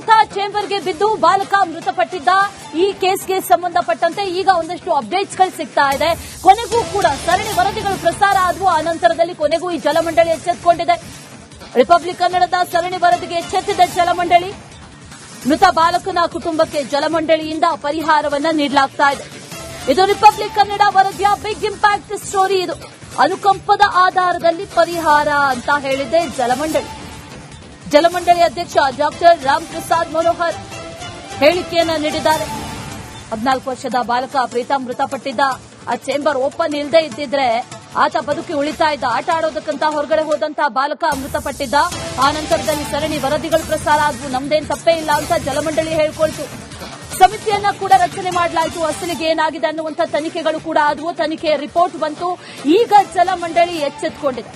ನೀಡುವಂತಹ ಚೇಂಬರ್ಗೆ ಬಿದ್ದು ಬಾಲಕ ಮೃತಪಟ್ಟಿದ್ದ ಈ ಕೇಸ್ಗೆ ಸಂಬಂಧಪಟ್ಟಂತೆ ಈಗ ಒಂದಷ್ಟು ಅಪ್ಡೇಟ್ಸ್ಗಳು ಸಿಗ್ತಾ ಇದೆ. ಕೊನೆಗೂ ಕೂಡ ಸರಣಿ ವರದಿಗಳು ಪ್ರಸಾರ ಆದವು. ಆ ನಂತರದಲ್ಲಿ ಕೊನೆಗೂ ಈ ಜಲಮಂಡಳಿ ಎಚ್ಚೆತ್ತುಕೊಂಡಿದೆ. ರಿಪಬ್ಲಿಕ್ ಕನ್ನಡದ ಸರಣಿ ವರದಿಗೆ ಎಚ್ಚೆತ್ತಿದ ಜಲಮಂಡಳಿ. ಮೃತ ಬಾಲಕನ ಕುಟುಂಬಕ್ಕೆ ಜಲಮಂಡಳಿಯಿಂದ ಪರಿಹಾರವನ್ನ ನೀಡಲಾಗ್ತಾ ಇದೆ. ಇದು ರಿಪಬ್ಲಿಕ್ ಕನ್ನಡ ವರದಿಯ ಬಿಗ್ ಇಂಪ್ಯಾಕ್ಟ್ ಸ್ಟೋರಿ. ಇದು ಅನುಕಂಪದ ಆಧಾರದಲ್ಲಿ ಪರಿಹಾರ ಅಂತ ಹೇಳಿದೆ ಜಲಮಂಡಳಿ. ಜಲಮಂಡಳಿ ಅಧ್ಯಕ್ಷ ಡಾಕ್ಟರ್ ರಾಮ್ ಪ್ರಸಾದ್ ಮನೋಹರ್ ಹೇಳಿಕೆಯನ್ನ ನೀಡಿದ್ದಾರೆ. 14 ವರ್ಷದ ಬಾಲಕ ಪ್ರೀತಮ್ ಮೃತಪಟ್ಟಿದ್ದ. ಆ ಚೇಂಬರ್ ಓಪನ್ ಇಲ್ಲದೆ ಇದ್ದಿದ್ರೆ ಆತ ಬದುಕಿ ಉಳಿತಾ ಇದ್ದ. ಆಟ ಆಡೋದಕ್ಕಂತ ಹೊರಗಡೆ ಹೋದಂತಹ ಬಾಲಕ ಮೃತಪಟ್ಟಿದ್ದ. ಆ ನಂತರದಲ್ಲಿ ಸರಣಿ ವರದಿಗಳು ಪ್ರಸಾರ ಆದವು. ನಮ್ದೇನ್ ತಪ್ಪೇ ಇಲ್ಲ ಅಂತ ಜಲಮಂಡಳಿ ಹೇಳ್ಕೊಳ್ತು. ಸಮಿತಿಯನ್ನ ಕೂಡ ರಚನೆ ಮಾಡಲಾಯಿತು. ಅಸಲಿಗೆ ಏನಾಗಿದೆ ಅನ್ನುವಂಥ ತನಿಖೆಗಳು ಕೂಡ ಆದವು. ತನಿಖೆಯ ರಿಪೋರ್ಟ್ ಬಂತು. ಈಗ ಜಲಮಂಡಳಿ ಎಚ್ಚೆತ್ತುಕೊಂಡಿದೆ.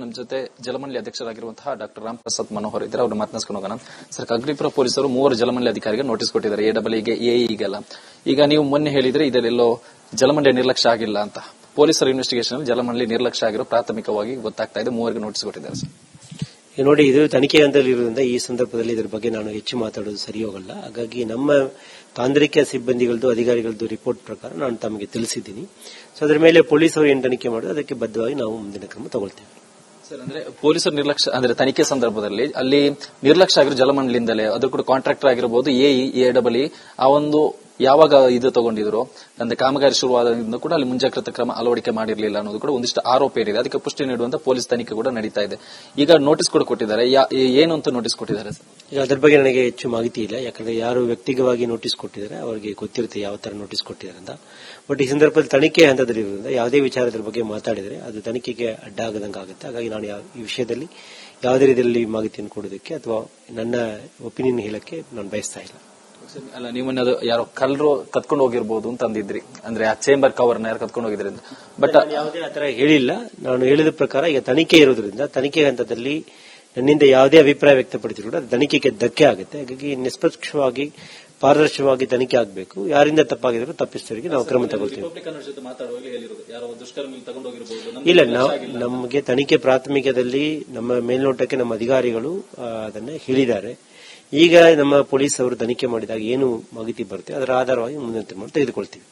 ನಮ್ಮ ಜೊತೆ ಜಲಮಂಡಳಿ ಅಧ್ಯಕ್ಷರಾಗಿರುವಂತಹ ಡಾಕ್ಟರ್ ರಾಮ್ ಪ್ರಸಾದ್ ಮನೋಹರ್ ಇದ್ದಾರೆ. ಅವ್ರನ್ನ ಮಾತನಾಡಿಸ್ಕೊಂಡು ಹೋಗೋಣ. ಸರ್, ಅಗ್ನಿಪುರ ಪೊಲೀಸರು 3 ಜಲಮಂಡಳಿ ಅಧಿಕಾರಿಗೆ ನೋಟಿಸ್ ಕೊಟ್ಟಿದ್ದಾರೆ. ಎಡಬ್ಲ್ಯೂಗೆ, ಎಇಗೆಲ್ಲ. ಈಗ ನೀವು ಮೊನ್ನೆ ಹೇಳಿದ್ರೆ ಇದರೆಲ್ಲೋ ಜಲಮಂಡಳಿ ನಿರ್ಲಕ್ಷ್ಯ ಆಗಿಲ್ಲ ಅಂತ. ಪೊಲೀಸರ ಇನ್ವೆಸ್ಟಿಗೇಷನ್ ಜಲಮಂಡಳಿ ನಿರ್ಲಕ್ಷ್ಯ ಆಗಿರೋ ಪ್ರಾಥಮಿಕವಾಗಿ ಗೊತ್ತಾಗ್ತಾ ಇದೆ. 3 ನೋಟಿಸ್ ಕೊಟ್ಟಿದ್ದಾರೆ ಸರ್. ನೋಡಿ, ಇದು ತನಿಖೆ ಹಂತದಲ್ಲಿರುವುದರಿಂದ ಈ ಸಂದರ್ಭದಲ್ಲಿ ಇದರ ಬಗ್ಗೆ ನಾನು ಹೆಚ್ಚು ಮಾತಾಡೋದು ಸರಿ ಹೋಗಲ್ಲ. ಹಾಗಾಗಿ ನಮ್ಮ ತಾಂತ್ರಿಕ ಸಿಬ್ಬಂದಿಗಳದ್ದು, ಅಧಿಕಾರಿಗಳದ್ದು ರಿಪೋರ್ಟ್ ಪ್ರಕಾರ ನಾನು ತಮಗೆ ತಿಳಿಸಿದ್ದೀನಿ. ಸೊ ಅದರ ಮೇಲೆ ಪೊಲೀಸರು ಏನು ತನಿಖೆ ಮಾಡೋದು ಅದಕ್ಕೆ ಬದ್ಧವಾಗಿ ನಾವು ಮುಂದಿನ ಕ್ರಮ ತಗೊಳ್ತೇವೆ. ಸರ್, ಅಂದ್ರೆ ಪೊಲೀಸರ ನಿರ್ಲಕ್ಷ್ಯ ಅಂದ್ರೆ ತನಿಖೆ ಸಂದರ್ಭದಲ್ಲಿ ಅಲ್ಲಿ ನಿರ್ಲಕ್ಷ್ಯ ಆಗಿರೋ ಜಲಮಂಡಳಿಯಿಂದಲೇ ಅದ್ರ ಕೂಡ ಕಾಂಟ್ರಾಕ್ಟರ್ ಆಗಿರಬಹುದು, ಎಡಬ್ಲ್ಯೂ ಆ ಒಂದು ಯಾವಾಗ ಇದು ತಗೊಂಡಿದ್ರು ಅಂದ್ರೆ ಕಾಮಗಾರಿ ಶುರುವಾದಿಂದ ಕೂಡ ಅಲ್ಲಿ ಮುಂಜಾಗ್ರತಾ ಕ್ರಮ ಅಳವಡಿಕೆ ಮಾಡಿರಲಿಲ್ಲ ಅನ್ನೋದು ಕೂಡ ಒಂದಿಷ್ಟು ಆರೋಪ ಏನಿದೆ. ಅದಕ್ಕೆ ಪುಷ್ಟಿ ನೀಡುವಂತ ಪೊಲೀಸ್ ತನಿಖೆ ಕೂಡ ನಡೀತಾ ಇದೆ. ಈಗ ನೋಟಿಸ್ ಕೂಡ ಕೊಟ್ಟಿದ್ದಾರೆ. ಏನು ಅಂತ ನೋಟಿಸ್ ಕೊಟ್ಟಿದ್ದಾರೆ ಸರ್? ಈಗ ಅದರ ಬಗ್ಗೆ ನನಗೆ ಹೆಚ್ಚು ಮಾಹಿತಿ ಇಲ್ಲ. ಯಾಕಂದ್ರೆ ಯಾರು ವ್ಯಕ್ತಿಗತವಾಗಿ ನೋಟಿಸ್ ಕೊಟ್ಟಿದ್ದಾರೆ ಅವರಿಗೆ ಗೊತ್ತಿರುತ್ತೆ ಯಾವ ತರ ನೋಟಿಸ್ ಕೊಟ್ಟಿದ್ದಾರೆ ಅಂತ. ಬಟ್ ಈ ಸಂದರ್ಭದಲ್ಲಿ ತನಿಖೆ ಹಂತದಲ್ಲಿರುವುದರಿಂದ ಯಾವುದೇ ವಿಚಾರದ ಬಗ್ಗೆ ಮಾತಾಡಿದರೆ ಅದು ತನಿಖೆಗೆ ಅಡ್ಡ ಆಗದಂಗೆ ಆಗುತ್ತೆ. ಹಾಗಾಗಿ ನಾನು ಈ ವಿಷಯದಲ್ಲಿ ಯಾವುದೇ ರೀತಿಯಲ್ಲಿ ಮಾಹಿತಿಯನ್ನು ಕೊಡೋದಕ್ಕೆ ಅಥವಾ ನನ್ನ ಒಪಿನಿಯನ್ ಹೇಳಕ್ಕೆ ನಾನು ಬಯಸ್ತಾ ಇಲ್ಲ. ಅಲ್ಲ, ನೀವು ಯಾರೋ ಕಳ್ಳರು ಕತ್ಕೊಂಡು ಹೋಗಿರ್ಬೋದು ಅಂತ ಅಂದಿದ್ರಿ. ಅಂದ್ರೆ ಆ ಚೇಂಬರ್ ಕವರ್ನ ಯಾರು ಕತ್ಕೊಂಡು ಹೋಗಿದ್ರಿ ಅಂತ. ಬಟ್ ಯಾವುದೇ ಆತರ ಹೇಳಿಲ್ಲ. ನಾನು ಹೇಳಿದ ಪ್ರಕಾರ ಈಗ ತನಿಖೆ ಇರೋದ್ರಿಂದ ತನಿಖೆ ಹಂತದಲ್ಲಿ ನನ್ನಿಂದ ಯಾವುದೇ ಅಭಿಪ್ರಾಯ ವ್ಯಕ್ತಪಡಿಸಿದ್ರು ಕೂಡ ತನಿಖೆಗೆ ಧಕ್ಕೆ ಆಗುತ್ತೆ. ಹಾಗಾಗಿ ನಿಷ್ಪಕ್ಷವಾಗಿ ಪಾರದರ್ಶಕವಾಗಿ ತನಿಖೆ ಆಗಬೇಕು. ಯಾರಿಂದ ತಪ್ಪಾಗಿದ್ರು ತಪ್ಪಿಸ್ತರಿಗೆ ನಾವು ಕ್ರಮ ತಗೊಳ್ತೀವಿ. ಇಲ್ಲ, ನಮಗೆ ತನಿಖೆ ಪ್ರಾಥಮಿಕದಲ್ಲಿ ನಮ್ಮ ಮೇಲ್ನೋಟಕ್ಕೆ ನಮ್ಮ ಅಧಿಕಾರಿಗಳು ಅದನ್ನ ಹೇಳಿದ್ದಾರೆ. ಈಗ ನಮ್ಮ ಪೊಲೀಸ್ ಅವರು ತನಿಖೆ ಮಾಡಿದಾಗ ಏನು ಮಾಹಿತಿ ಬರುತ್ತೆ ಅದರ ಆಧಾರವಾಗಿ ಮುಂದಿನ ತೀರ್ಮಾನ ತೆಗೆದುಕೊಳ್ತೀವಿ.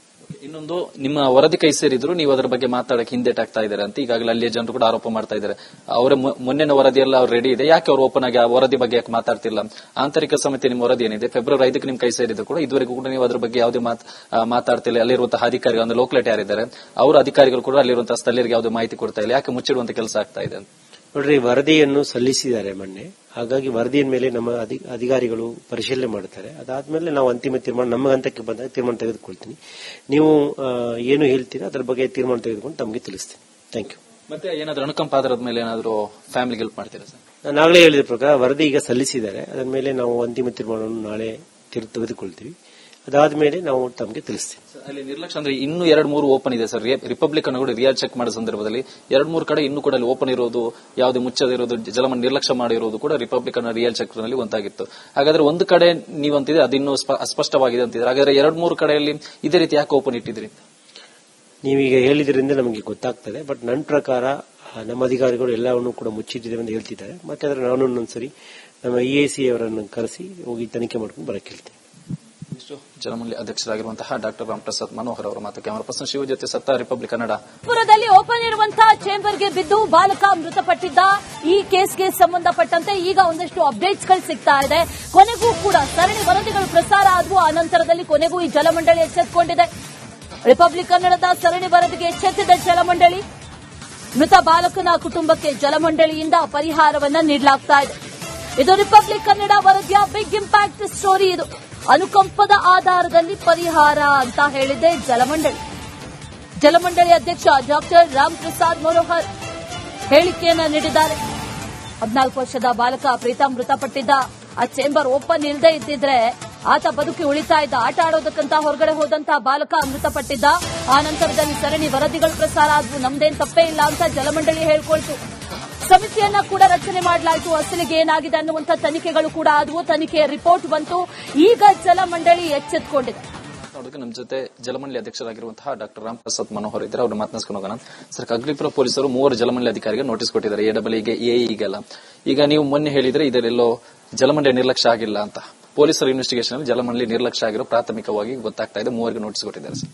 ಇನ್ನೊಂದು, ನಿಮ್ಮ ವರದಿ ಕೈ ಸೇರಿದ್ರು ನೀವು ಅದರ ಬಗ್ಗೆ ಮಾತಾಡಕ್ಕೆ ಹಿಂದೇಟಾಗ್ತಾ ಇದ್ದಾರೆ ಅಂತ ಈಗಾಗಲೇ ಅಲ್ಲಿಯ ಜನರು ಕೂಡ ಆರೋಪ ಮಾಡ್ತಾ ಇದ್ದಾರೆ. ಅವರ ಮೊನ್ನೆ ವರದಿಯೆಲ್ಲ ಅವ್ರು ರೆಡಿ ಇದೆ, ಯಾಕೆ ಅವರು ಓಪನ್ ಆಗಿ ಆ ವರದಿ ಬಗ್ಗೆ ಯಾಕೆ ಮಾತಾಡ್ತಿಲ್ಲ? ಆಂತರಿಕ ಸಮಿತಿ ನಿಮ್ಮ ವರದಿ ಏನಿದೆ ಫೆಬ್ರವರಿ 5ಕ್ಕೆ ನಿಮ್ ಕೈ ಸೇರಿದ್ರು ಕೂಡ ಇದುವರೆಗೂ ಕೂಡ ನೀವು ಅದ್ರ ಬಗ್ಗೆ ಯಾವುದೇ ಮಾತಾಡ್ತಿಲ್ಲ. ಅಲ್ಲಿರುವಂತಹ ಅಧಿಕಾರಿಗಳು ಅಂದ್ರೆ ಲೋಕಲೇಟ್ ಯಾರಿದ್ದಾರೆ ಅವರ ಅಧಿಕಾರಿಗಳು ಕೂಡ ಅಲ್ಲಿರುವಂತಹ ಸ್ಥಳೀಯರಿಗೆ ಯಾವುದೇ ಮಾಹಿತಿ ಕೊಡ್ತಾ ಇಲ್ಲ. ಯಾಕೆ ಮುಚ್ಚಿಡುವಂತ ಕೆಲಸ ಆಗ್ತಾ ಇದೆ ಅಂತ? ನೋಡ್ರಿ, ವರದಿಯನ್ನು ಸಲ್ಲಿಸಿದ್ದಾರೆ ಮೊನ್ನೆ. ಹಾಗಾಗಿ ವರದಿಯ ಮೇಲೆ ನಮ್ಮ ಅಧಿಕಾರಿಗಳು ಪರಿಶೀಲನೆ ಮಾಡುತ್ತಾರೆ. ಅದಾದ್ಮೇಲೆ ನಾವು ಅಂತಿಮ ತೀರ್ಮಾನ ನಮ್ಮ ಹಂತಕ್ಕೆ ಬಂದಾಗ ತೀರ್ಮಾನ ತೆಗೆದುಕೊಳ್ತೀನಿ. ನೀವು ಏನು ಹೇಳ್ತೀರಾ ಅದರ ಬಗ್ಗೆ ತೀರ್ಮಾನ ತೆಗೆದುಕೊಂಡು ತಮಗೆ ತಿಳಿಸ್ತೀನಿ. Thank you. ಮತ್ತೆ ಏನಾದ್ರು ಅನುಕಂಪ ಆಧಾರದ ಮೇಲೆ ಏನಾದ್ರು ಫ್ಯಾಮಿಲಿಗೆ ಹೆಲ್ಪ್ ಮಾಡ್ತೀರಾ ಸರ್? ನಾನು ಆಗಲೇ ಹೇಳಿದ ಪ್ರಕಾರ ವರದಿ ಈಗ ಸಲ್ಲಿಸಿದ್ದಾರೆ. ಅದರ ಮೇಲೆ ನಾವು ಅಂತಿಮ ತೀರ್ಮಾನವನ್ನು ನಾಳೆ ತೆಗೆದುಕೊಳ್ತೀವಿ. ಅದಾದ್ಮೇಲೆ ನಾವು ತಮಗೆ ತಿಳಿಸ್ತೀವಿ. ಅಲ್ಲಿ ನಿರ್ಲಕ್ಷ್ಯ ಅಂದ್ರೆ ಇನ್ನೂ 2-3 ಓಪನ್ ಇದೆ ಸರ್. ರಿಪಬ್ಲಿಕ್ ಅನ್ನು ಕೂಡ ರಿಯಲ್ ಚೆಕ್ ಮಾಡೋ ಸಂದರ್ಭದಲ್ಲಿ 2-3 ಕಡೆ ಇನ್ನೂ ಕೂಡ ಅಲ್ಲಿ ಓಪನ್ ಇರೋದು, ಯಾವುದೇ ಮುಚ್ಚದಿರೋದು, ಜಲಮಂಡಳಿ ನಿರ್ಲಕ್ಷ್ಯ ಮಾಡಿರೋದು ಕೂಡ ರಿಪಬ್ಲಿಕ್ ಅನ್ನ ರಿಯಲ್ ಚೆಕ್ ನಲ್ಲಿ ಒಂದಾಗಿತ್ತು. ಹಾಗಾದ್ರೆ ಒಂದು ಕಡೆ ನೀವಂತಿದ್ರೆ ಅದಿನ್ನೂ ಅಸ್ಪಷ್ಟವಾಗಿದೆ ಅಂತಿದ್ರೆ, ಹಾಗಾದ್ರೆ 2-3 ಕಡೆಯಲ್ಲಿ ಇದೇ ರೀತಿ ಯಾಕೆ ಓಪನ್ ಇಟ್ಟಿದ್ರಿ? ನೀವೀಗ ಹೇಳಿದ್ರಿಂದ ನಮಗೆ ಗೊತ್ತಾಗ್ತದೆ. ಬಟ್ ನನ್ನ ಪ್ರಕಾರ ನಮ್ಮ ಅಧಿಕಾರಿಗಳು ಎಲ್ಲವನ್ನೂ ಕೂಡ ಮುಚ್ಚಿಟ್ಟಿದ್ದೇವೆ ಅಂತ ಹೇಳ್ತಿದ್ದಾರೆ. ಮತ್ತೆ ಅದರ ನಾನು ಒಂದೊಂದ್ಸರಿ ನಮ್ಮ EAC ಅವರನ್ನು ಕರೆಸಿ ಹೋಗಿ ತನಿಖೆ ಮಾಡ್ಕೊಂಡು ಬರಕ್ಕೆ ಹೇಳ್ತೇನೆ. ಜಲಮಂಡಳಿ ಅಧ್ಯಕ್ಷರಾಗಿರುವಂತಹ ಡಾಕ್ಟರ್ ರಾಮ್ ಪ್ರಸಾದ್ ಮನೋಹರ್ ಅವರ ಮಾತು. ಕ್ಯಾಮರಾ ಪರ್ಸನ್ ಶಿವ ಜೊತೆ ಸತ್ತ, ರಿಪಬ್ಲಿಕ್ ಕನ್ನಡ. ಪುರದಲ್ಲಿ ಓಪನ್ ಇರುವಂತಹ ಚೇಂಬರ್ಗೆ ಬಿದ್ದು ಬಾಲಕ ಮೃತಪಟ್ಟಿದ್ದ ಈ ಕೇಸ್ಗೆ ಸಂಬಂಧಪಟ್ಟಂತೆ ಈಗ ಒಂದಷ್ಟು ಅಪ್ಡೇಟ್ಸ್ಗಳು ಸಿಗ್ತಾ ಇದೆ. ಕೊನೆಗೂ ಕೂಡ ಸರಣಿ ವರದಿಗಳು ಪ್ರಸಾರ ಆದವು. ಆ ನಂತರದಲ್ಲಿ ಕೊನೆಗೂ ಈ ಜಲಮಂಡಳಿ ಎಚ್ಚೆತ್ತುಕೊಂಡಿದೆ. ರಿಪಬ್ಲಿಕ್ ಕನ್ನಡದ ಸರಣಿ ವರದಿಗೆ ಎಚ್ಚೆತ್ತಿದ ಜಲಮಂಡಳಿ. ಮೃತ ಬಾಲಕನ ಕುಟುಂಬಕ್ಕೆ ಜಲಮಂಡಳಿಯಿಂದ ಪರಿಹಾರವನ್ನ ನೀಡಲಾಗ್ತಾ ಇದೆ. ಇದು ರಿಪಬ್ಲಿಕ್ ಕನ್ನಡ ವರದಿಯ ಬಿಗ್ ಇಂಪ್ಯಾಕ್ಟ್ ಸ್ಟೋರಿ. ಇದು ಅನುಕಂಪದ ಆಧಾರದಲ್ಲಿ ಪರಿಹಾರ ಅಂತ ಹೇಳಿದೆ ಜಲಮಂಡಳಿ. ಜಲಮಂಡಳಿ ಅಧ್ಯಕ್ಷ ಡಾಕ್ಟರ್ ರಾಮ್ ಪ್ರಸಾದ್ ಮನೋಹರ್ ಹೇಳಿಕೆಯನ್ನ ನೀಡಿದ್ದಾರೆ. 14 ವರ್ಷದ ಬಾಲಕ ಪ್ರೀತಮ್ ಮೃತಪಟ್ಟಿದ್ದ. ಆ ಚೇಂಬರ್ ಓಪನ್ ಇಲ್ಲದೆ ಇದ್ದಿದ್ರೆ ಆತ ಬದುಕಿ ಉಳಿತಾ ಇದ್ದ. ಆಟ ಆಡೋದಕ್ಕಂತ ಹೊರಗಡೆ ಹೋದಂತಹ ಬಾಲಕ ಮೃತಪಟ್ಟಿದ್ದ. ಆ ನಂತರದಲ್ಲಿ ಸರಣಿ ವರದಿಗಳು ಪ್ರಸಾರ ಆದವು. ನಮ್ದೇನ್ ತಪ್ಪೇ ಇಲ್ಲ ಅಂತ ಜಲಮಂಡಳಿ ಹೇಳ್ಕೊಳ್ತು. ಸಮಿತಿಯನ್ನ ಕೂಡ ರಚನೆ ಮಾಡಲಾಯಿತು. ಅಸಲಿಗೆ ಏನಾಗಿದೆ ಅನ್ನುವಂಥ ತನಿಖೆಗಳು ಕೂಡ ಆದವು. ತನಿಖೆಯ ರಿಪೋರ್ಟ್ ಬಂತು. ಈಗ ಜಲಮಂಡಳಿ ಎಚ್ಚೆತ್ತುಕೊಂಡಿದೆ. ನಮ್ಮ ಜೊತೆ ಜಲಮಂಡಳಿ ಅಧ್ಯಕ್ಷರಾಗಿರುವಂತಹ ಡಾಕ್ಟರ್ ರಾಮ್ ಪ್ರಸಾದ್ ಮನೋಹರ್ ಇದ್ದಾರೆ. ಅವ್ರನ್ನ ಮಾತನಾಡಿಸ್ಕೊಂಡು ಹೋಗೋಣ. ಸರ್, ಅಗ್ನಿಪುರ ಪೊಲೀಸರು 3 ಜಲಮಂಡಳಿ ಅಧಿಕಾರಿಗೆ ನೋಟಿಸ್ ಕೊಟ್ಟಿದ್ದಾರೆ. ಎಡಬ್ಲ್ಯೂಗೆ, ಎಇಗೆಲ್ಲ. ಈಗ ನೀವು ಮೊನ್ನೆ ಹೇಳಿದ್ರೆ ಇದರೆಲ್ಲೋ ಜಲಮಂಡಳಿ ನಿರ್ಲಕ್ಷ್ಯ ಆಗಿಲ್ಲ ಅಂತ ಪೊಲೀಸರ ಇನ್ವೆಸ್ಟಿಗೇಷನ್ ಅಲ್ಲಿ ಜಲಮಂಡಳಿ ನಿರ್ಲಕ್ಷ್ಯ ಆಗಿರೋ ಪ್ರಾಥಮಿಕವಾಗಿ ಗೊತ್ತಾಗ್ತಾ ಇದೆ. 3 ನೋಟಿಸ್ ಕೊಟ್ಟಿದ್ದಾರೆ ಸರ್.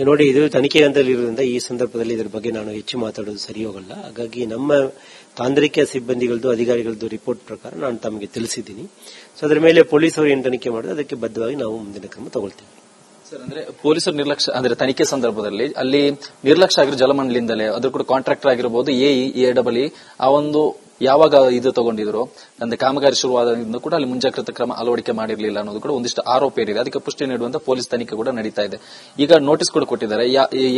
ನೋಡಿ, ಇದು ತನಿಖೆ ಹಂತದಲ್ಲಿರುವುದರಿಂದ ಈ ಸಂದರ್ಭದಲ್ಲಿ ಇದರ ಬಗ್ಗೆ ನಾನು ಹೆಚ್ಚು ಮಾತಾಡೋದು ಸರಿ ಹೋಗಲ್ಲ. ಹಾಗಾಗಿ ನಮ್ಮ ತಾಂತ್ರಿಕ ಸಿಬ್ಬಂದಿಗಳದ್ದು ಅಧಿಕಾರಿಗಳದ್ದು ರಿಪೋರ್ಟ್ ಪ್ರಕಾರ ನಾನು ತಮಗೆ ತಿಳಿಸಿದ್ದೀನಿ. ಸೊ ಅದರ ಮೇಲೆ ಪೊಲೀಸರು ಏನು ತನಿಖೆ ಮಾಡಿದ್ರೆ ಅದಕ್ಕೆ ಬದ್ಧವಾಗಿ ನಾವು ಮುಂದಿನ ಕ್ರಮ ತಗೊಳ್ತೀವಿ. ಸರ್, ಅಂದ್ರೆ ಪೊಲೀಸರ ನಿರ್ಲಕ್ಷ್ಯ ಅಂದ್ರೆ ತನಿಖೆ ಸಂದರ್ಭದಲ್ಲಿ ಅಲ್ಲಿ ನಿರ್ಲಕ್ಷ್ಯ ಆಗಿರೋ ಜಲಮಂಡಳಿಯಿಂದಲೇ ಅದ್ರ ಕೂಡ ಕಾಂಟ್ರಾಕ್ಟರ್ ಆಗಿರಬಹುದು AE ಆ ಒಂದು ಯಾವಾಗ ಇದು ತಗೊಂಡಿದ್ರು ಅಂದ್ರೆ ಕಾಮಗಾರಿ ಶುರುವಾದಿಂದ ಕೂಡ ಅಲ್ಲಿ ಮುಂಜಾಗ್ರತಾ ಕ್ರಮ ಅಳವಡಿಕೆ ಮಾಡಿರಲಿಲ್ಲ ಅನ್ನೋದು ಕೂಡ ಒಂದಿಷ್ಟು ಆರೋಪ ಏರಿದೆ. ಅದಕ್ಕೆ ಪುಷ್ಟಿ ನೀಡುವಂತ ಪೊಲೀಸ್ ತನಿಖೆ ಕೂಡ ನಡೀತಾ ಇದೆ. ಈಗ ನೋಟಿಸ್ ಕೂಡ ಕೊಟ್ಟಿದ್ದಾರೆ.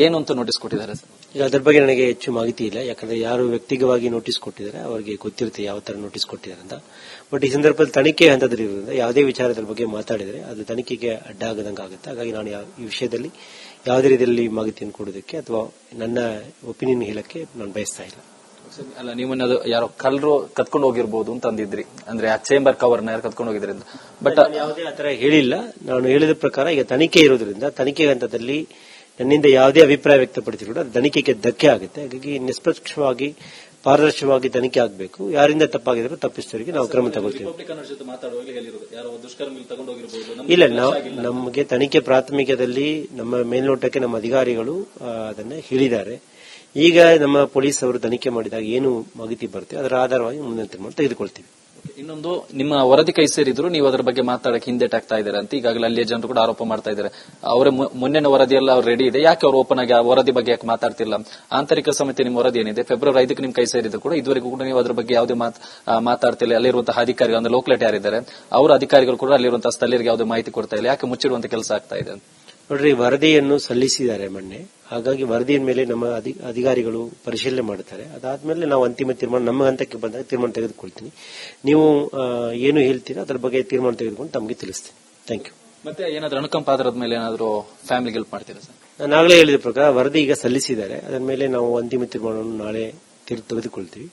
ಏನು ಅಂತ ನೋಟಿಸ್ ಕೊಟ್ಟಿದ್ದಾರೆ ಸರ್? ಈಗ ಅದರ ಬಗ್ಗೆ ನನಗೆ ಹೆಚ್ಚು ಮಾಹಿತಿ ಇಲ್ಲ. ಯಾಕಂದ್ರೆ ಯಾರು ವ್ಯಕ್ತಿಗತವಾಗಿ ನೋಟಿಸ್ ಕೊಟ್ಟಿದ್ದಾರೆ ಅವರಿಗೆ ಗೊತ್ತಿರುತ್ತೆ ಯಾವ ತರ ನೋಟಿಸ್ ಕೊಟ್ಟಿದ್ದಾರೆ ಅಂತ. ಬಟ್ ಈ ಸಂದರ್ಭದಲ್ಲಿ ತನಿಖೆ ಹಂತದಲ್ಲಿರುವುದರಿಂದ ಯಾವುದೇ ವಿಚಾರದ ಬಗ್ಗೆ ಮಾತಾಡಿದರೆ ಅದು ತನಿಖೆಗೆ ಅಡ್ಡ ಆಗದಂಗೆ ಆಗುತ್ತೆ. ಹಾಗಾಗಿ ನಾನು ಈ ವಿಷಯದಲ್ಲಿ ಯಾವುದೇ ರೀತಿಯಲ್ಲಿ ಮಾಹಿತಿಯನ್ನು ಕೊಡೋದಕ್ಕೆ ಅಥವಾ ನನ್ನ ಒಪಿನಿಯನ್ ಹೇಳಕ್ಕೆ ನಾನು ಬಯಸ್ತಾ ಇಲ್ಲ. ಅಲ್ಲ, ನೀವನ್ನ ಯಾರೋ ಕಳ್ಳರು ಕತ್ಕೊಂಡು ಹೋಗಿರ್ಬೋದು ಅಂತ ಅಂದಿದ್ರಿ, ಅಂದ್ರೆ ಆ ಚೇಂಬರ್ ಕವರ್ನ ಯಾರು ಕತ್ಕೊಂಡು ಹೋಗಿದ್ರಿಂದ. ಬಟ್ ಯಾವುದೇ ಆತರ ಹೇಳಿಲ್ಲ. ನಾನು ಹೇಳಿದ ಪ್ರಕಾರ ಈಗ ತನಿಖೆ ಇರೋದ್ರಿಂದ ತನಿಖೆ ಹಂತದಲ್ಲಿ ನನ್ನಿಂದ ಯಾವುದೇ ಅಭಿಪ್ರಾಯ ವ್ಯಕ್ತಪಡಿಸಿದ್ರು ಕೂಡ ತನಿಖೆಗೆ ಧಕ್ಕೆ ಆಗುತ್ತೆ. ಹಾಗಾಗಿ ನಿಷ್ಪಕ್ಷವಾಗಿ ಪಾರದರ್ಶಕವಾಗಿ ತನಿಖೆ ಆಗಬೇಕು. ಯಾರಿಂದ ತಪ್ಪಾಗಿದ್ರು ತಪ್ಪಿಸ್ತವರಿಗೆ ನಾವು ಕ್ರಮ ತಗೊಳ್ತೀವಿ. ಇಲ್ಲ, ನಮಗೆ ತನಿಖೆ ಪ್ರಾಥಮಿಕದಲ್ಲಿ ನಮ್ಮ ಮೇಲ್ನೋಟಕ್ಕೆ ನಮ್ಮ ಅಧಿಕಾರಿಗಳು ಅದನ್ನ ಹೇಳಿದ್ದಾರೆ. ಈಗ ನಮ್ಮ ಪೊಲೀಸ್ ಅವರು ತನಿಖೆ ಮಾಡಿದಾಗ ಏನು ಮಾಹಿತಿ ಬರುತ್ತೆ ಅದರ ಆಧಾರವಾಗಿ ಮುಂದಿನ ತೀರ್ಮಾನ ತೆಗೆದುಕೊಳ್ತೀವಿ. ಇನ್ನೊಂದು, ನಿಮ್ಮ ವರದಿ ಕೈ ಸೇರಿದ್ರು ನೀವು ಅದರ ಬಗ್ಗೆ ಮಾತಾಡಕ್ಕೆ ಹಿಂದೆಟಾಗ್ತಾ ಇದ್ದಾರೆ ಅಂತ ಈಗಾಗಲೇ ಅಲ್ಲಿಯ ಜನರು ಕೂಡ ಆರೋಪ ಮಾಡ್ತಾ ಇದ್ದಾರೆ. ಅವರ ಮೊನ್ನೆ ವರದಿಯೆಲ್ಲ ಅವ್ರು ರೆಡಿ ಇದೆ, ಯಾಕೆ ಅವರು ಓಪನ್ ಆಗಿ ಆ ವರದಿ ಬಗ್ಗೆ ಯಾಕೆ ಮಾತಾಡ್ತಿಲ್ಲ? ಆಂತರಿಕ ಸಮಿತಿ ನಿಮ್ಮ ವರದಿ ಏನಿದೆ ಫೆಬ್ರವರಿ 5ಕ್ಕೆ ನಿಮ್ ಕೈ ಸೇರಿದ್ರು ಕೂಡ ಇದುವರೆಗೂ ಕೂಡ ನೀವು ಅದರ ಬಗ್ಗೆ ಯಾವುದೇ ಮಾತಾಡ್ತಿಲ್ಲ. ಅಲ್ಲಿರುವಂತಹ ಅಧಿಕಾರಿಗಳು ಅಂದ್ರೆ ಲೋಕಲೇಟ್ ಯಾರಿದ್ದಾರೆ ಅವರ ಅಧಿಕಾರಿಗಳು ಕೂಡ ಅಲ್ಲಿರುವಂತಹ ಸ್ಥಳೀಯರಿಗೆ ಯಾವುದೇ ಮಾಹಿತಿ ಕೊಡ್ತಾ ಇಲ್ಲ. ಯಾಕೆ ಮುಚ್ಚಿಡುವಂತ ಕೆಲಸ ಆಗ್ತಾ ಇದೆ? ನೋಡ್ರಿ, ವರದಿಯನ್ನು ಸಲ್ಲಿಸಿದ್ದಾರೆ ಮೊನ್ನೆ. ಹಾಗಾಗಿ ವರದಿಯ ಮೇಲೆ ನಮ್ಮ ಅಧಿಕಾರಿಗಳು ಪರಿಶೀಲನೆ ಮಾಡುತ್ತಾರೆ. ಅದಾದ್ಮೇಲೆ ನಾವು ಅಂತಿಮ ತೀರ್ಮಾನ ನಮ್ಮ ಹಂತಕ್ಕೆ ಬಂದಾಗ ತೀರ್ಮಾನ ತೆಗೆದುಕೊಳ್ತೀನಿ. ನೀವು ಏನು ಹೇಳ್ತೀರಾ ಅದರ ಬಗ್ಗೆ ತೀರ್ಮಾನ ತೆಗೆದುಕೊಂಡು ತಮಗೆ ತಿಳಿಸ್ತೀನಿ. Thank you. ಮತ್ತೆ ಏನಾದ್ರೂ ಅನುಕಂಪ ಆಧಾರದ ಮೇಲೆ ಏನಾದ್ರು ಫ್ಯಾಮಿಲಿಗೆ ಹೆಲ್ಪ್ ಮಾಡ್ತೀರಾ ಸರ್? ನಾನು ಆಗಲೇ ಹೇಳಿದ ಪ್ರಕಾರ ವರದಿ ಈಗ ಸಲ್ಲಿಸಿದ್ದಾರೆ. ಅದರ ಮೇಲೆ ನಾವು ಅಂತಿಮ ತೀರ್ಮಾನವನ್ನು ನಾಳೆ ತೆಗೆದುಕೊಳ್ತೀವಿ.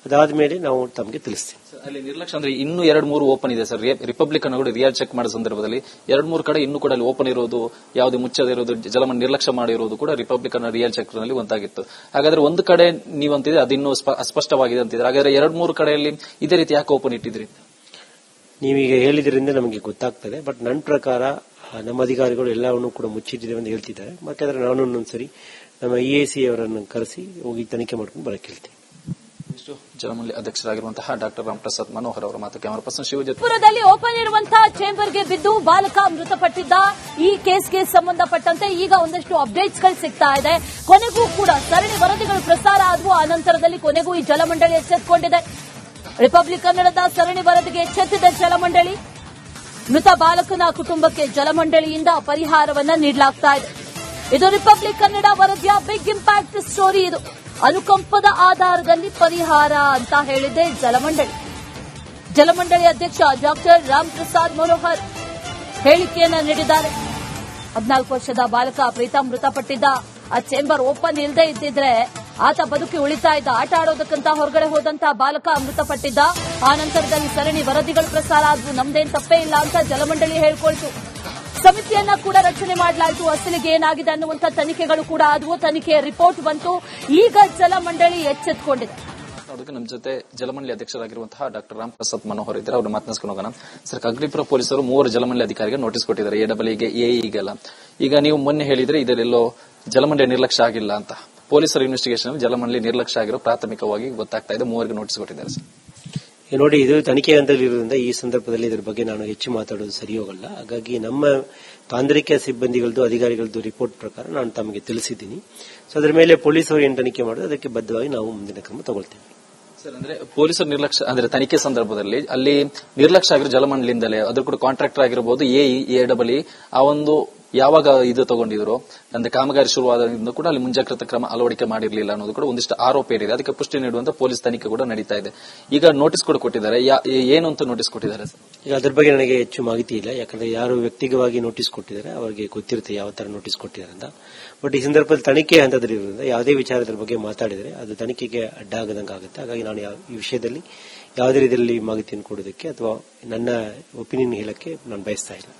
ಅದಾದ್ಮೇಲೆ ನಾವು ತಮಗೆ ತಿಳಿಸ್ತೀವಿ. ಅಲ್ಲಿ ನಿರ್ಲಕ್ಷ್ಯ ಅಂದ್ರೆ ಇನ್ನೂ 2-3 ಓಪನ್ ಇದೆ ಸರ್. ರಿಪಬ್ಲಿಕ್ ಅನ್ನು ಕೂಡ ರಿಯಲ್ ಚೆಕ್ ಮಾಡೋ ಸಂದರ್ಭದಲ್ಲಿ 2-3 ಕಡೆ ಇನ್ನೂ ಕೂಡ ಅಲ್ಲಿ ಓಪನ್ ಇರೋದು, ಯಾವುದೇ ಮುಚ್ಚದೇ ಇರೋದು, ಜಲಮಂಡಳಿ ನಿರ್ಲಕ್ಷ್ಯ ಮಾಡಿರೋದು ಕೂಡ ರಿಪಬ್ಲಿಕ್ ಅನ್ನ ರಿಯಲ್ ಚೆಕ್ ನಲ್ಲಿ ಒಂದಾಗಿತ್ತು. ಹಾಗಾದ್ರೆ ಒಂದು ಕಡೆ ನೀವಂತಿದ್ರೆ ಅದಿನ್ನೂ ಅಸ್ಪಷ್ಟವಾಗಿದೆ ಅಂತಿದ್ರೆ, ಹಾಗಾದ್ರೆ 2-3 ಕಡೆಯಲ್ಲಿ ಇದೇ ರೀತಿ ಯಾಕೆ ಓಪನ್ ಇಟ್ಟಿದ್ರಿ? ನೀವೀಗ ಹೇಳಿದ್ರಿಂದ ನಮಗೆ ಗೊತ್ತಾಗ್ತದೆ. ಬಟ್ ನನ್ನ ಪ್ರಕಾರ ನಮ್ಮ ಅಧಿಕಾರಿಗಳು ಎಲ್ಲವನ್ನೂ ಕೂಡ ಮುಚ್ಚಿಟ್ಟಿದ್ದೇವೆ ಅಂತ ಹೇಳ್ತಿದ್ದಾರೆ. ಯಾಕಂದ್ರೆ ನಾನು ಒಂದೊಂದ್ಸರಿ ನಮ್ಮ EAC ಅವರನ್ನು ಕರೆಸಿ ಹೋಗಿ ತನಿಖೆ ಮಾಡ್ಕೊಂಡು ಬರಕ್ಕೆ ಹೇಳ್ತೀನಿ. ಜಲಮಂಡಳಿ ಅಧ್ಯಕ್ಷರಾಗಿರುವಂತಹ ಡಾಕ್ಟರ್ ರಾಮಪ್ರಸಾದ್ ಮನೋಹರ್ ಅವರ ಮಾತು. Camera person Shivajith. ಪುರದಲ್ಲಿ ಓಪನ್ ಇರುವಂತಹ ಚೇಂಬರ್ಗೆ ಬಿದ್ದು ಬಾಲಕ ಮೃತಪಟ್ಟಿದ್ದ ಈ ಕೇಸ್ಗೆ ಸಂಬಂಧಪಟ್ಟಂತೆ ಈಗ ಒಂದಷ್ಟು ಅಪ್ಡೇಟ್ಸ್ಗಳು ಸಿಗ್ತಾ ಇದೆ. ಕೊನೆಗೂ ಕೂಡ ಸರಣಿ ವರದಿಗಳು ಪ್ರಸಾರ ಆದವು. ಅನಂತರದಲ್ಲಿ ಕೊನೆಗೂ ಈ ಜಲಮಂಡಳಿ ಎಚ್ಚೆತ್ತುಕೊಂಡಿದೆ. ರಿಪಬ್ಲಿಕ್ ಕನ್ನಡದ ಸರಣಿ ವರದಿಗೆ ಎಚ್ಚೆತ್ತಿದೆ ಜಲಮಂಡಳಿ. ಮೃತ ಬಾಲಕನ ಕುಟುಂಬಕ್ಕೆ ಜಲಮಂಡಳಿಯಿಂದ ಪರಿಹಾರವನ್ನ ನೀಡಲಾಗ್ತಾ ಇದೆ. ಇದು ರಿಪಬ್ಲಿಕ್ ಕನ್ನಡ ವರದಿಯ ಬಿಗ್ ಇಂಪ್ಯಾಕ್ಟ್ ಸ್ಟೋರಿ. ಇದು ಅನುಕಂಪದ ಆಧಾರದಲ್ಲಿ ಪರಿಹಾರ ಅಂತ ಹೇಳಿದೆ ಜಲಮಂಡಳಿ ಅಧ್ಯಕ್ಷ ಡಾಕ್ಟರ್ ರಾಮಪ್ರಸಾದ್ ಮನೋಹರ್ ಹೇಳಿಕೆಯನ್ನ ನೀಡಿದ್ದಾರೆ. 14 ವರ್ಷದ ಬಾಲಕ ಪ್ರೀತಮ್ ಮೃತಪಟ್ಟಿದ್ದ. ಆ ಚೇಂಬರ್ ಓಪನ್ ಇಲ್ಲದೆ ಇದ್ದಿದ್ರೆ ಆತ ಬದುಕಿ ಉಳಿತಾ ಇದ್ದ. ಆಟ ಆಡೋದಕ್ಕಂತ ಹೊರಗಡೆ ಹೋದಂತಹ ಬಾಲಕ ಮೃತಪಟ್ಟಿದ್ದ. ಆ ನಂತರದಲ್ಲಿ ಸರಣಿ ವರದಿಗಳು ಪ್ರಸಾರ ಆದ್ವು. ನಮ್ದೇನ್ ತಪ್ಪೇ ಇಲ್ಲ ಅಂತ ಜಲಮಂಡಳಿ ಹೇಳ್ಕೊಳ್ತು. ಸಮಿತಿಯನ್ನ ಕೂಡ ರಚನೆ ಮಾಡಲಾಯಿತು. ಅಸಲಿಗೆ ಏನಾಗಿದೆ ಅನ್ನುವಂಥ ತನಿಖೆಗಳು ಕೂಡ ಆದವು. ತನಿಖೆಯ ರಿಪೋರ್ಟ್ ಬಂತು. ಈಗ ಜಲಮಂಡಳಿ ಎಚ್ಚೆತ್ತುಕೊಂಡಿದೆ. ನಮ್ಮ ಜೊತೆ ಜಲಮಂಡಳಿ ಅಧ್ಯಕ್ಷರಾಗಿರುವಂತಹ ಡಾಕ್ಟರ್ ರಾಮಪ್ರಸಾದ್ ಮನೋಹರ್ ಇದ್ದಾರೆ. ಅವ್ರನ್ನ ಮಾತನಾಡಿಸ್ಕೊಂಡು ಹೋಗೋಣ. ಸರ್, ಅಗ್ನಿಪುರ ಪೊಲೀಸರು 3 ಜಲಮಂಡಳಿ ಅಧಿಕಾರಿಗೆ ನೋಟಿಸ್ ಕೊಟ್ಟಿದ್ದಾರೆ. AEE-ಗೆ AE-ಗೆಲ್ಲ. ಈಗ ನೀವು ಮೊನ್ನೆ ಹೇಳಿದ್ರೆ ಇದರೆಲ್ಲೋ ಜಲಮಂಡಳಿ ನಿರ್ಲಕ್ಷ್ಯ ಆಗಿಲ್ಲ ಅಂತ ಪೊಲೀಸರ ಇನ್ವೆಸ್ಟಿಗೇಷನ್ ಜಲಮಂಡಳಿ ನಿರ್ಲಕ್ಷ್ಯ ಆಗಿರೋ ಪ್ರಾಥಮಿಕವಾಗಿ ಗೊತ್ತಾಗ್ತಾ ಇದೆ. 3 ನೋಟಿಸ್ ಕೊಟ್ಟಿದ್ದಾರೆ ಸರ್. ನೋಡಿ, ಇದು ತನಿಖೆ ಹಂತದಲ್ಲಿರುವುದರಿಂದ ಈ ಸಂದರ್ಭದಲ್ಲಿ ಇದರ ಬಗ್ಗೆ ನಾನು ಹೆಚ್ಚು ಮಾತಾಡೋದು ಸರಿ ಹೋಗಲ್ಲ. ಹಾಗಾಗಿ ನಮ್ಮ ತಾಂತ್ರಿಕ ಸಿಬ್ಬಂದಿಗಳದ್ದು ಅಧಿಕಾರಿಗಳದ್ದು ರಿಪೋರ್ಟ್ ಪ್ರಕಾರ ನಾನು ತಮಗೆ ತಿಳಿಸಿದ್ದೀನಿ. ಸೊ ಅದರ ಮೇಲೆ ಪೊಲೀಸರು ಏನು ತನಿಖೆ ಮಾಡಿದ್ರೆ ಅದಕ್ಕೆ ಬದ್ಧವಾಗಿ ನಾವು ಮುಂದಿನ ಕ್ರಮ ತಗೊಳ್ತೀವಿ. ಸರ್, ಅಂದ್ರೆ ಪೊಲೀಸರ ನಿರ್ಲಕ್ಷ್ಯ ಅಂದ್ರೆ ತನಿಖೆ ಸಂದರ್ಭದಲ್ಲಿ ಅಲ್ಲಿ ನಿರ್ಲಕ್ಷ್ಯ ಆಗಿರೋ ಜಲಮಂಡಳಿಯಿಂದಲೇ ಅದ್ರ ಕೂಡ ಕಾಂಟ್ರಾಕ್ಟರ್ ಆಗಿರಬಹುದು AE ಆ ಒಂದು ಯಾವಾಗ ಇದು ತಗೊಂಡಿದ್ರು ಅಂದ್ರೆ ಕಾಮಗಾರಿ ಶುರುವಾದಿಂದ ಕೂಡ ಅಲ್ಲಿ ಮುಂಜಾಗ್ರತಾ ಕ್ರಮ ಅಳವಡಿಕೆ ಮಾಡಿರಲಿಲ್ಲ ಅನ್ನೋದು ಕೂಡ ಒಂದಿಷ್ಟು ಆರೋಪ ಏರಿದೆ. ಅದಕ್ಕೆ ಪುಷ್ಟಿ ನೀಡುವಂತ ಪೊಲೀಸ್ ತನಿಖೆ ಕೂಡ ನಡೀತಾ ಇದೆ. ಈಗ ನೋಟಿಸ್ ಕೂಡ ಕೊಟ್ಟಿದ್ದಾರೆ. ಏನು ಅಂತ ನೋಟಿಸ್ ಕೊಟ್ಟಿದ್ದಾರೆ ಸರ್? ಈಗ ಅದರ ಬಗ್ಗೆ ನನಗೆ ಹೆಚ್ಚು ಮಾಹಿತಿ ಇಲ್ಲ. ಯಾಕಂದ್ರೆ ಯಾರು ವ್ಯಕ್ತಿಗತವಾಗಿ ನೋಟಿಸ್ ಕೊಟ್ಟಿದ್ದಾರೆ ಅವರಿಗೆ ಗೊತ್ತಿರುತ್ತೆ ಯಾವ ತರ ನೋಟಿಸ್ ಕೊಟ್ಟಿದ್ದಾರೆ ಅಂತ. ಬಟ್ ಈ ಸಂದರ್ಭದಲ್ಲಿ ತನಿಖೆ ಹಂತದಲ್ಲಿರುವುದರಿಂದ ಯಾವುದೇ ವಿಚಾರದ ಬಗ್ಗೆ ಮಾತಾಡಿದರೆ ಅದು ತನಿಖೆಗೆ ಅಡ್ಡ ಆಗದಂಗೆ ಆಗುತ್ತೆ. ಹಾಗಾಗಿ ನಾನು ಈ ವಿಷಯದಲ್ಲಿ ಯಾವುದೇ ರೀತಿಯಲ್ಲಿ ಮಾಹಿತಿಯನ್ನು ಕೊಡೋದಕ್ಕೆ ಅಥವಾ ನನ್ನ ಒಪಿನಿಯನ್ ಹೇಳಕ್ಕೆ ನಾನು ಬಯಸ್ತಾ ಇಲ್ಲ.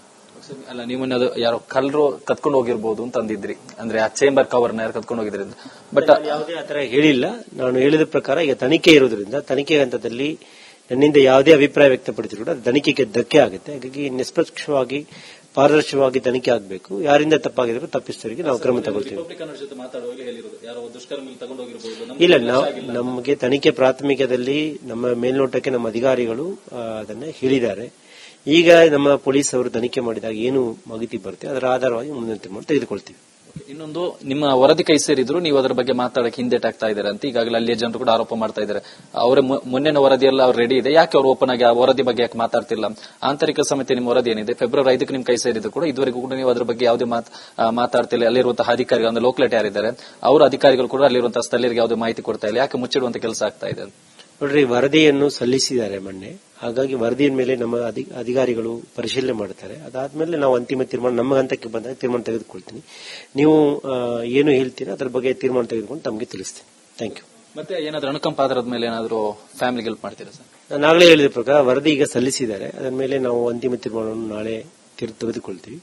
ಅಲ್ಲ, ನೀವನ್ನ ಯಾರೋ ಕಳ್ಳರು ಕತ್ಕೊಂಡು ಹೋಗಿರ್ಬೋದು ಅಂತ ಅಂದಿದ್ರಿ, ಅಂದ್ರೆ ಆ ಚೇಂಬರ್ ಕವರ್ನ ಯಾರು ಕತ್ಕೊಂಡು ಹೋಗಿದ್ರಿ. ಬಟ್ ಯಾವುದೇ ಆತರ ಹೇಳಿಲ್ಲ. ನಾನು ಹೇಳಿದ ಪ್ರಕಾರ ಈಗ ತನಿಖೆ ಇರೋದ್ರಿಂದ ತನಿಖೆ ಹಂತದಲ್ಲಿ ನನ್ನಿಂದ ಯಾವುದೇ ಅಭಿಪ್ರಾಯ ವ್ಯಕ್ತಪಡಿಸಿದ್ರು ಕೂಡ ಅದು ತನಿಖೆಗೆ ಧಕ್ಕೆ ಆಗುತ್ತೆ. ಹಾಗಾಗಿ ನಿಷ್ಪಕ್ಷವಾಗಿ ಪಾರದರ್ಶಕವಾಗಿ ತನಿಖೆ ಆಗಬೇಕು. ಯಾರಿಂದ ತಪ್ಪಾಗಿದ್ರು ತಪ್ಪಿಸ್ತವರಿಗೆ ನಾವು ಕ್ರಮ ತಗೊಳ್ತೀವಿ. ಇಲ್ಲ, ನಮಗೆ ತನಿಖೆ ಪ್ರಾಥಮಿಕದಲ್ಲಿ ನಮ್ಮ ಮೇಲ್ನೋಟಕ್ಕೆ ನಮ್ಮ ಅಧಿಕಾರಿಗಳು ಅದನ್ನ ಹೇಳಿದ್ದಾರೆ. ಈಗ ನಮ್ಮ ಪೊಲೀಸ್ ಅವರು ತನಿಖೆ ಮಾಡಿದಾಗ ಏನು ಮಾಹಿತಿ ಬರುತ್ತೆ ಅದರ ಆಧಾರವಾಗಿ ಮುಂದಿನ ತೀರ್ಮಾನ ತೆಗೆದುಕೊಳ್ತೀವಿ. ಇನ್ನೊಂದು, ನಿಮ್ಮ ವರದಿ ಕೈ ಸೇರಿದ್ರು ನೀವು ಅದರ ಬಗ್ಗೆ ಮಾತಾಡಕ್ಕೆ ಹಿಂದೆಟಾಗ್ತಾ ಇದ್ದಾರೆ ಅಂತ ಈಗಾಗಲೇ ಅಲ್ಲಿಯ ಜನರು ಕೂಡ ಆರೋಪ ಮಾಡ್ತಾ ಇದ್ದಾರೆ. ಅವರ ಮೊನ್ನೆನ ವರದಿಯೆಲ್ಲ ಅವ್ರು ರೆಡಿ ಇದೆ, ಯಾಕೆ ಅವರು ಓಪನ್ ಆಗಿ ಆ ವರದಿ ಬಗ್ಗೆ ಯಾಕೆ ಮಾತಾಡ್ತಿಲ್ಲ? ಆಂತರಿಕ ಸಮಿತಿ ನಿಮ್ಮ ವರದಿ ಏನಿದೆ ಫೆಬ್ರವರಿ 5ಕ್ಕೆ ನಿಮ್ ಕೈ ಸೇರಿದ್ರು ಕೂಡ ಇದುವರೆಗೂ ಕೂಡ ನೀವು ಅದ್ರ ಬಗ್ಗೆ ಯಾವುದೇ ಮಾತಾಡ್ತಿಲ್ಲ. ಅಲ್ಲಿರುವಂತಹ ಅಧಿಕಾರಿಗಳು ಅಂದ್ರೆ ಲೋಕಲೇಟ್ ಯಾರಿದ್ದಾರೆ ಅವರ ಅಧಿಕಾರಿಗಳು ಕೂಡ ಅಲ್ಲಿರುವಂತಹ ಸ್ಥಳೀಯರಿಗೆ ಯಾವುದೇ ಮಾಹಿತಿ ಕೊಡ್ತಾ ಇಲ್ಲ. ಯಾಕೆ ಮುಚ್ಚಿಡುವಂತ ಕೆಲಸ ಆಗ್ತಾ ಇದೆ? ನೋಡ್ರಿ, ವರದಿಯನ್ನು ಸಲ್ಲಿಸಿದ್ದಾರೆ ಮೊನ್ನೆ. ಹಾಗಾಗಿ ವರದಿಯ ಮೇಲೆ ನಮ್ಮ ಅಧಿಕಾರಿಗಳು ಪರಿಶೀಲನೆ ಮಾಡ್ತಾರೆ. ಅದಾದ್ಮೇಲೆ ನಾವು ಅಂತಿಮ ತೀರ್ಮಾನ ನಮ್ಮ ಹಂತಕ್ಕೆ ಬಂದಾಗ ತೀರ್ಮಾನ ತೆಗೆದುಕೊಳ್ತೀನಿ. ನೀವು ಏನು ಹೇಳ್ತೀರಾ ಅದರ ಬಗ್ಗೆ ತೀರ್ಮಾನ ತೆಗೆದುಕೊಂಡು ತಮಗೆ ತಿಳಿಸ್ತೀನಿ. Thank you. ಮತ್ತೆ ಏನಾದ್ರೂ ಅನುಕಂಪ ಆಧಾರದ ಮೇಲೆ ಏನಾದ್ರು ಫ್ಯಾಮಿಲಿಗೆ ಹೆಲ್ಪ್ ಮಾಡ್ತೀರಾ ಸರ್? ನಾಗಲೇ ಹೇಳಿದ ಪ್ರಕಾರ ವರದಿ ಈಗ ಸಲ್ಲಿಸಿದ್ದಾರೆ. ಅದರ ಮೇಲೆ ನಾವು ಅಂತಿಮ ತೀರ್ಮಾನವನ್ನು ನಾಳೆ ತೆಗೆದುಕೊಳ್ತೀವಿ.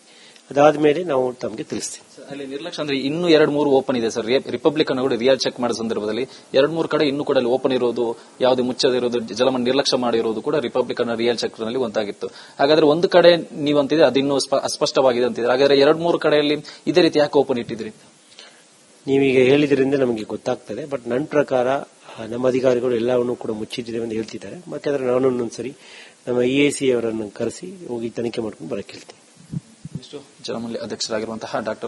ಅದಾದ್ಮೇಲೆ ನಾವು ತಮಗೆ ತಿಳಿಸ್ತೀವಿ. ಅಲ್ಲಿ ನಿರ್ಲಕ್ಷ್ಯ ಅಂದ್ರೆ ಇನ್ನೂ 2-3 ಓಪನ್ ಇದೆ ಸರ್. ರಿಪಬ್ಲಿಕ್ ಅನ್ನು ಕೂಡ ರಿಯಲ್ ಚೆಕ್ ಮಾಡೋ ಸಂದರ್ಭದಲ್ಲಿ 2-3 ಕಡೆ ಇನ್ನೂ ಕೂಡ ಅಲ್ಲಿ ಓಪನ್ ಇರೋದು, ಯಾವುದೇ ಮುಚ್ಚದಿರೋದು, ಜಲಮಂಡ ನಿರ್ಲಕ್ಷ್ಯ ಮಾಡಿರೋದು ಕೂಡ ರಿಪಬ್ಲಿಕ್ ಅನ್ನ ರಿಯಲ್ ಚೆಕ್ ನಲ್ಲಿ ಒಂದಾಗಿತ್ತು. ಹಾಗಾದ್ರೆ ಒಂದು ಕಡೆ ನೀವಂತಿದ್ರೆ ಅದು ಇನ್ನೂ ಅಸ್ಪಷ್ಟವಾಗಿದೆ ಅಂತಿದ್ರೆ, ಹಾಗಾದ್ರೆ 2-3 ಕಡೆಯಲ್ಲಿ ಇದೇ ರೀತಿ ಯಾಕೆ ಓಪನ್ ಇಟ್ಟಿದ್ರಿ? ನೀವೀಗ ಹೇಳಿದ್ರಿಂದ ನಮಗೆ ಗೊತ್ತಾಗ್ತದೆ. ಬಟ್ ನನ್ನ ಪ್ರಕಾರ ನಮ್ಮ ಅಧಿಕಾರಿಗಳು ಎಲ್ಲವನ್ನೂ ಕೂಡ ಮುಚ್ಚಿಟ್ಟಿದ್ದೇವೆ ಅಂತ ಹೇಳ್ತಿದ್ದಾರೆ. ಮತ್ತೆ ಅದರ ನಾನು ಒಂದೊಂದ್ಸರಿ ನಮ್ಮ EAC ಅವರನ್ನು ಕರೆಸಿ ಹೋಗಿ ತನಿಖೆ ಮಾಡ್ಕೊಂಡು ಬರಕ್ಕೆ ಹೇಳ್ತೀನಿ. ಜಲಮಂಡಳಿ ಅಧ್ಯಕ್ಷರಾಗಿರುವಂತಹ ಡಾ.